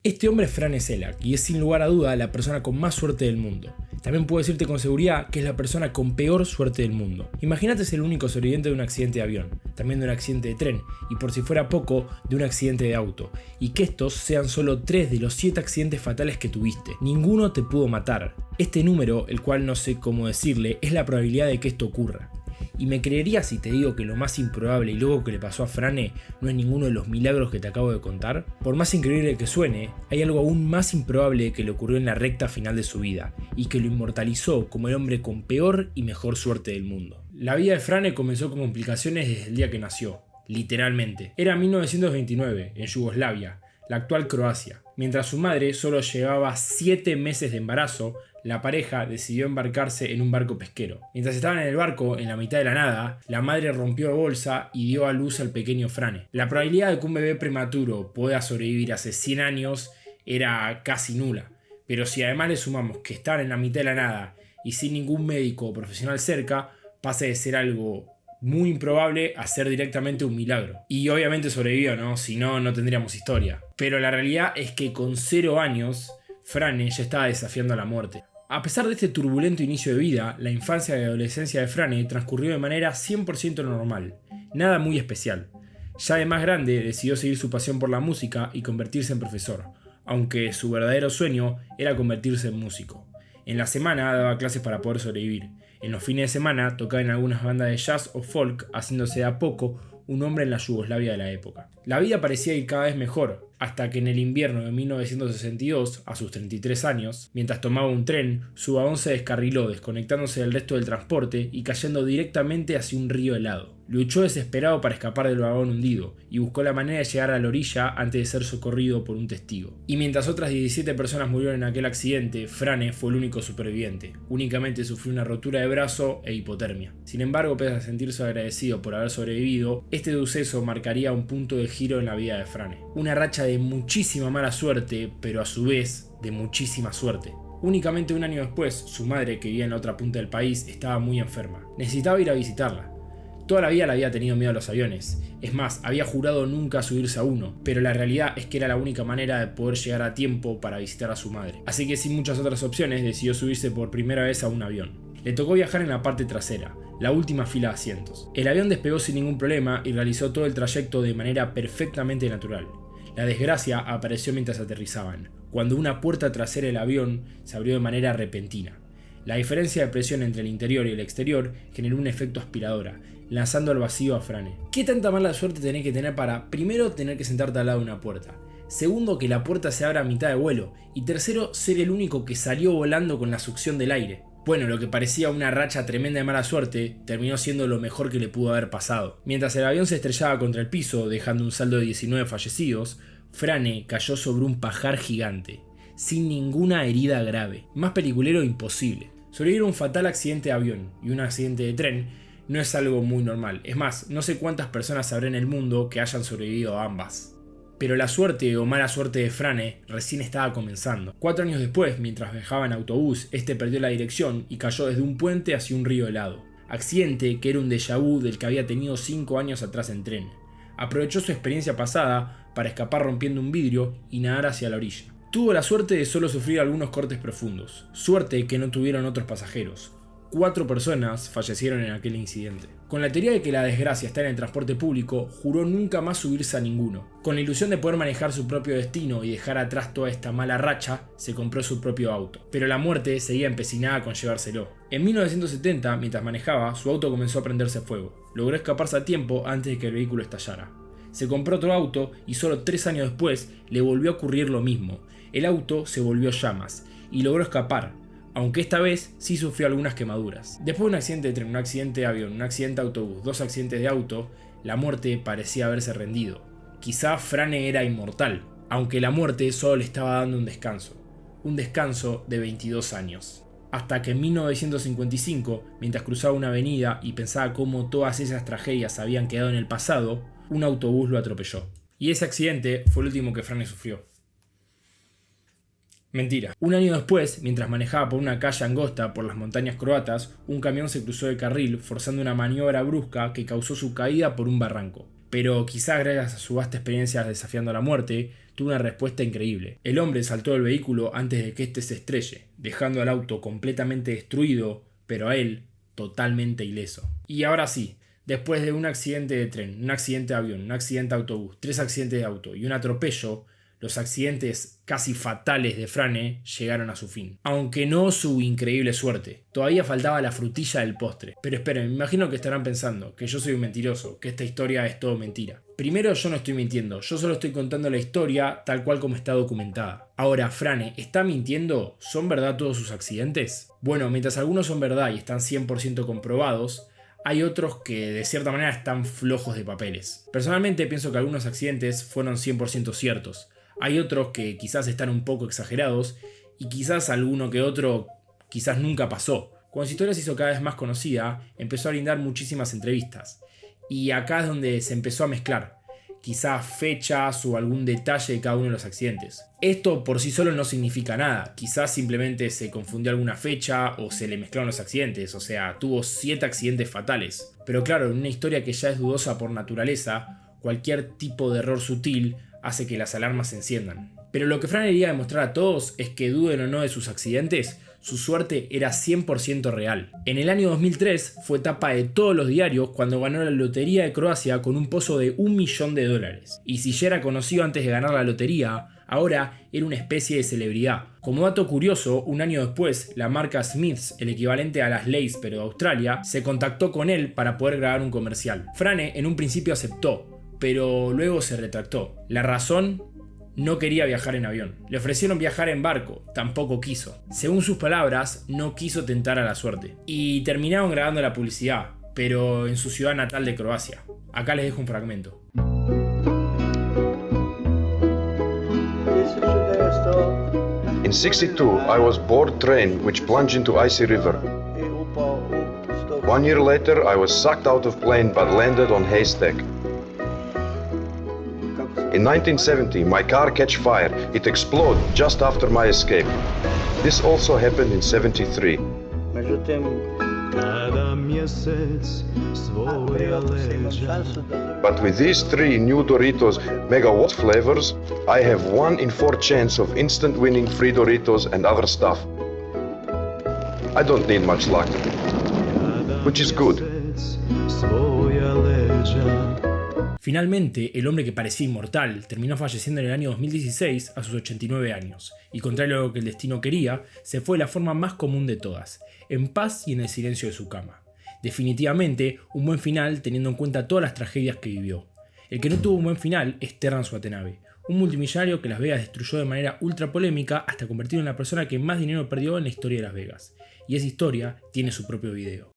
Este hombre es Frane Selak y es sin lugar a duda la persona con más suerte del mundo. También puedo decirte con seguridad que es la persona con peor suerte del mundo. Imagínate ser el único sobreviviente de un accidente de avión, también de un accidente de tren y por si fuera poco, de un accidente de auto. Y que estos sean solo 3 de los 7 accidentes fatales que tuviste. Ninguno te pudo matar. Este número, el cual no sé cómo decirle, es la probabilidad de que esto ocurra. ¿Y me creerías si te digo que lo más improbable y luego que le pasó a Frane no es ninguno de los milagros que te acabo de contar? Por más increíble que suene, hay algo aún más improbable que le ocurrió en la recta final de su vida y que lo inmortalizó como el hombre con peor y mejor suerte del mundo. La vida de Frane comenzó con complicaciones desde el día que nació, literalmente. Era 1929, en Yugoslavia, la actual Croacia. Mientras su madre solo llevaba 7 meses de embarazo, la pareja decidió embarcarse en un barco pesquero. Mientras estaban en el barco, en la mitad de la nada, la madre rompió bolsa y dio a luz al pequeño Frane. La probabilidad de que un bebé prematuro pueda sobrevivir hace 100 años era casi nula. Pero si además le sumamos que estaban en la mitad de la nada y sin ningún médico o profesional cerca, pasa de ser algo muy improbable a ser directamente un milagro. Y obviamente sobrevivió, ¿no? Si no, no tendríamos historia. Pero la realidad es que con 0 años, Frane ya estaba desafiando a la muerte. A pesar de este turbulento inicio de vida, la infancia y adolescencia de Frane transcurrió de manera 100% normal, nada muy especial. Ya de más grande decidió seguir su pasión por la música y convertirse en profesor, aunque su verdadero sueño era convertirse en músico. En la semana daba clases para poder sobrevivir. En los fines de semana tocaba en algunas bandas de jazz o folk, haciéndose de a poco un hombre en la Yugoslavia de la época. La vida parecía ir cada vez mejor, hasta que en el invierno de 1962, a sus 33 años, mientras tomaba un tren, su vagón se descarriló, desconectándose del resto del transporte y cayendo directamente hacia un río helado. Luchó desesperado para escapar del vagón hundido y buscó la manera de llegar a la orilla antes de ser socorrido por un testigo. Y mientras otras 17 personas murieron en aquel accidente, Frane fue el único superviviente. Únicamente sufrió una rotura de brazo e hipotermia. Sin embargo, pese a sentirse agradecido por haber sobrevivido, este suceso marcaría un punto de giro en la vida de Frane. Una racha de muchísima mala suerte, pero a su vez de muchísima suerte. Únicamente un año después, su madre, que vivía en la otra punta del país, estaba muy enferma. Necesitaba ir a visitarla. Toda la vida le había tenido miedo a los aviones. Es más, había jurado nunca subirse a uno, pero la realidad es que era la única manera de poder llegar a tiempo para visitar a su madre. Así que sin muchas otras opciones, decidió subirse por primera vez a un avión. Le tocó viajar en la parte trasera, la última fila de asientos. El avión despegó sin ningún problema y realizó todo el trayecto de manera perfectamente natural. La desgracia apareció mientras aterrizaban, cuando una puerta trasera del avión se abrió de manera repentina. La diferencia de presión entre el interior y el exterior generó un efecto aspiradora, lanzando al vacío a Frane. ¿Qué tanta mala suerte tenés que tener para, primero, tener que sentarte al lado de una puerta? Segundo, que la puerta se abra a mitad de vuelo. Y tercero, ser el único que salió volando con la succión del aire. Bueno, lo que parecía una racha tremenda de mala suerte terminó siendo lo mejor que le pudo haber pasado. Mientras el avión se estrellaba contra el piso, dejando un saldo de 19 fallecidos, Frane cayó sobre un pajar gigante, sin ninguna herida grave. Más peliculero imposible. Sobrevivir a un fatal accidente de avión y un accidente de tren no es algo muy normal. Es más, no sé cuántas personas habrá en el mundo que hayan sobrevivido a ambas. Pero la suerte o mala suerte de Frane recién estaba comenzando. 4 años después, mientras viajaba en autobús, este perdió la dirección y cayó desde un puente hacia un río helado. Accidente que era un déjà vu del que había tenido 5 años atrás en tren. Aprovechó su experiencia pasada para escapar rompiendo un vidrio y nadar hacia la orilla. Tuvo la suerte de solo sufrir algunos cortes profundos. Suerte que no tuvieron otros pasajeros. 4 personas fallecieron en aquel incidente. Con la teoría de que la desgracia está en el transporte público, juró nunca más subirse a ninguno. Con la ilusión de poder manejar su propio destino y dejar atrás toda esta mala racha, se compró su propio auto. Pero la muerte seguía empecinada con llevárselo. En 1970, mientras manejaba, su auto comenzó a prenderse fuego. Logró escaparse a tiempo antes de que el vehículo estallara. Se compró otro auto y solo 3 años después le volvió a ocurrir lo mismo. El auto se volvió llamas y logró escapar, aunque esta vez sí sufrió algunas quemaduras. Después de un accidente de tren, un accidente de avión, un accidente de autobús, 2 accidentes de auto, la muerte parecía haberse rendido. Quizá Frane era inmortal, aunque la muerte solo le estaba dando un descanso de 22 años. Hasta que en 1955, mientras cruzaba una avenida y pensaba cómo todas esas tragedias habían quedado en el pasado, un autobús lo atropelló. Y ese accidente fue el último que Frane sufrió. Mentira. Un año después, mientras manejaba por una calle angosta por las montañas croatas, un camión se cruzó de carril forzando una maniobra brusca que causó su caída por un barranco. Pero quizás gracias a su vasta experiencia desafiando a la muerte, tuvo una respuesta increíble. El hombre saltó del vehículo antes de que éste se estrelle, dejando al auto completamente destruido, pero a él totalmente ileso. Y ahora sí, después de un accidente de tren, un accidente de avión, un accidente de autobús, 3 accidentes de auto y un atropello, los accidentes casi fatales de Frane llegaron a su fin. Aunque no su increíble suerte. Todavía faltaba la frutilla del postre. Pero esperen, me imagino que estarán pensando que yo soy un mentiroso, que esta historia es todo mentira. Primero, yo no estoy mintiendo, yo solo estoy contando la historia tal cual como está documentada. Ahora, Frane, ¿está mintiendo? ¿Son verdad todos sus accidentes? Bueno, mientras algunos son verdad y están 100% comprobados, hay otros que de cierta manera están flojos de papeles. Personalmente pienso que algunos accidentes fueron 100% ciertos. Hay otros que quizás están un poco exagerados y quizás alguno que otro quizás nunca pasó. Cuando su historia se hizo cada vez más conocida, empezó a brindar muchísimas entrevistas. Y acá es donde se empezó a mezclar, quizás fechas o algún detalle de cada uno de los accidentes. Esto por sí solo no significa nada, quizás simplemente se confundió alguna fecha o se le mezclaron los accidentes, o sea, tuvo 7 accidentes fatales. Pero claro, en una historia que ya es dudosa por naturaleza, cualquier tipo de error sutil hace que las alarmas se enciendan. Pero lo que Fran quería demostrar a todos es que duden o no de sus accidentes, su suerte era 100% real. En el año 2003 fue tapa de todos los diarios cuando ganó la lotería de Croacia con un pozo de $1 millón. Y si ya era conocido antes de ganar la lotería, ahora era una especie de celebridad. Como dato curioso, un año después, la marca Smiths, el equivalente a las Lay's pero de Australia, se contactó con él para poder grabar un comercial. Frane en un principio aceptó, pero luego se retractó. La razón: no quería viajar en avión. Le ofrecieron viajar en barco, tampoco quiso. Según sus palabras, no quiso tentar a la suerte. Y terminaron grabando la publicidad, pero en su ciudad natal de Croacia. Acá les dejo un fragmento. In 62, I was board train which plunged into icy river. 1 year later, I was sucked out of plane but landed on haystack. In 1970, my car catch fire. It exploded just after my escape. This also happened in 73. But with these 3 new Doritos Megawatt flavors, I have 1 in 4 chance of instant winning free Doritos and other stuff. I don't need much luck, which is good. Finalmente, el hombre que parecía inmortal terminó falleciendo en el año 2016 a sus 89 años, y contrario a lo que el destino quería, se fue de la forma más común de todas, en paz y en el silencio de su cama. Definitivamente, un buen final teniendo en cuenta todas las tragedias que vivió. El que no tuvo un buen final es Terrance Watanabe, un multimillonario que Las Vegas destruyó de manera ultra polémica hasta convertirlo en la persona que más dinero perdió en la historia de Las Vegas. Y esa historia tiene su propio video.